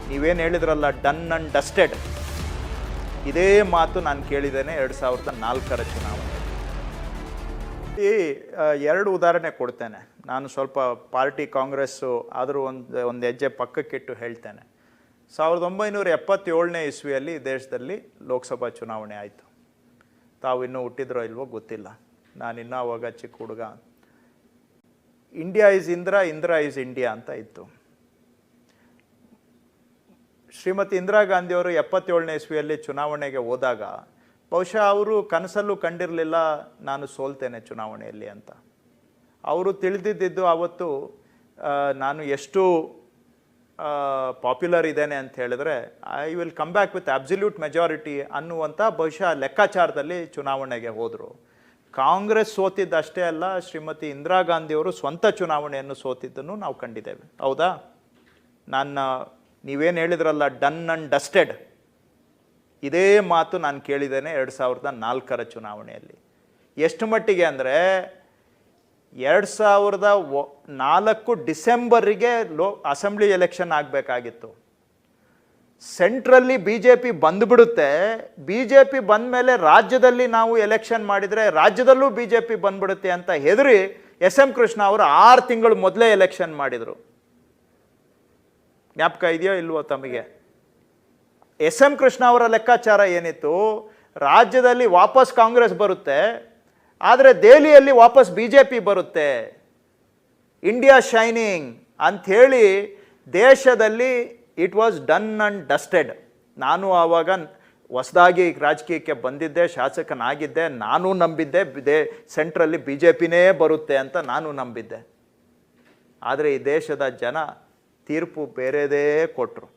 ನೀವೇನು ಹೇಳಿದ್ರಲ್ಲ, done and dusted, ಇದೇ ಮಾತು ನಾನು ಕೇಳಿದ್ದೇನೆ 2004ರ ಚುನಾವಣೆ. ಈ ಎರಡು ಉದಾಹರಣೆ ಕೊಡ್ತೇನೆ. ನಾನು ಸ್ವಲ್ಪ ಪಾರ್ಟಿ ಕಾಂಗ್ರೆಸ್ಸು ಆದರೂ ಒಂದು ಹೆಜ್ಜೆ ಪಕ್ಕಕ್ಕಿಟ್ಟು ಹೇಳ್ತೇನೆ. 1977ನೇ ಇಸ್ವಿಯಲ್ಲಿ ದೇಶದಲ್ಲಿ ಲೋಕಸಭಾ ಚುನಾವಣೆ ಆಯಿತು. ತಾವು ಇನ್ನೂ ಹುಟ್ಟಿದ್ರೋ ಇಲ್ವೋ ಗೊತ್ತಿಲ್ಲ, ನಾನಿನ್ನೂ ಅವಾಗ ಚಿಕ್ಕ ಹುಡುಗ. India is Indira, Indira is India ಅಂತ ಇತ್ತು. ಶ್ರೀಮತಿ ಇಂದಿರಾ ಗಾಂಧಿಯವರು 77ನೇ ಇಸ್ವಿಯಲ್ಲಿ ಚುನಾವಣೆಗೆ ಹೋದಾಗ ಬಹುಶಃ ಅವರು ಕನಸಲ್ಲೂ ಕಂಡಿರಲಿಲ್ಲ ನಾನು ಸೋಲ್ತೇನೆ ಚುನಾವಣೆಯಲ್ಲಿ ಅಂತ. ಅವರು ತಿಳಿದಿದ್ದು ಆವತ್ತು ನಾನು ಎಷ್ಟು ಪಾಪ್ಯುಲರ್ ಇದ್ದೇನೆ ಅಂತ ಹೇಳಿದ್ರೆ, I will come back with absolute majority ಅನ್ನುವಂಥ ಬಹುಶಃ ಲೆಕ್ಕಾಚಾರದಲ್ಲಿ ಚುನಾವಣೆಗೆ ಹೋದರು. ಕಾಂಗ್ರೆಸ್ ಸೋತಿದ್ದಷ್ಟೇ ಅಲ್ಲ, ಶ್ರೀಮತಿ ಇಂದಿರಾ ಗಾಂಧಿಯವರು ಸ್ವಂತ ಚುನಾವಣೆಯನ್ನು ಸೋತಿದ್ದನ್ನು ನಾವು ಕಂಡಿದ್ದೇವೆ. ಹೌದಾ? ನೀವೇನು ಹೇಳಿದ್ರಲ್ಲ, ಡನ್ ಆ್ಯಂಡ್ ಡಸ್ಟೆಡ್, ಇದೇ ಮಾತು ನಾನು ಕೇಳಿದ್ದೇನೆ 2004ರ ಚುನಾವಣೆಯಲ್ಲಿ. ಎಷ್ಟು ಮಟ್ಟಿಗೆ ಅಂದರೆ 2004 ಡಿಸೆಂಬರಿಗೆ ಅಸೆಂಬ್ಲಿ ಎಲೆಕ್ಷನ್ ಆಗಬೇಕಾಗಿತ್ತು. ಸೆಂಟ್ರಲ್ಲಿ ಬಿ ಜೆ ಪಿ ಬಂದುಬಿಡುತ್ತೆ. ಬಿ ಜೆ ಪಿ ಬಂದ ಮೇಲೆ ರಾಜ್ಯದಲ್ಲಿ ನಾವು ಎಲೆಕ್ಷನ್ ಮಾಡಿದರೆ ರಾಜ್ಯದಲ್ಲೂ ಬಿ ಜೆ ಪಿ ಬಂದ್ಬಿಡುತ್ತೆ ಅಂತ ಹೆದರಿ ಎಸ್.ಎಂ. ಕೃಷ್ಣ ಅವರು 6 ತಿಂಗಳು ಮೊದಲೇ ಎಲೆಕ್ಷನ್ ಮಾಡಿದರು. ಜ್ಞಾಪಕ ಇದೆಯೋ ಇಲ್ವೋ ತಮಗೆ? ಎಸ್.ಎಂ. ಕೃಷ್ಣ ಅವರ ಲೆಕ್ಕಾಚಾರ ಏನಿತ್ತು, ರಾಜ್ಯದಲ್ಲಿ ವಾಪಸ್ ಕಾಂಗ್ರೆಸ್ ಬರುತ್ತೆ, ಆದರೆ ದೆಹಲಿಯಲ್ಲಿ ವಾಪಸ್ ಬಿ ಜೆ ಪಿ ಬರುತ್ತೆ, ಇಂಡಿಯಾ ಶೈನಿಂಗ್ ಅಂಥೇಳಿ ದೇಶದಲ್ಲಿ it was done and dusted. ನಾನು ಆವಾಗ ಹೊಸದಾಗಿ ರಾಜಕೀಯಕ್ಕೆ ಬಂದಿದ್ದೆ, ಶಾಸಕನಾಗಿದ್ದೆ. ನಾನು ನಂಬಿದ್ದೆ ಸೆಂಟ್ರಲ್ಲಿ ಬಿ ಜೆ ಪಿನೇ ಬರುತ್ತೆ ಅಂತ ನಾನು ನಂಬಿದ್ದೆ. ಆದರೆ ಈ ದೇಶದ ಜನ ತೀರ್ಪು ಬೇರೆದೇ ಕೊಟ್ಟರು.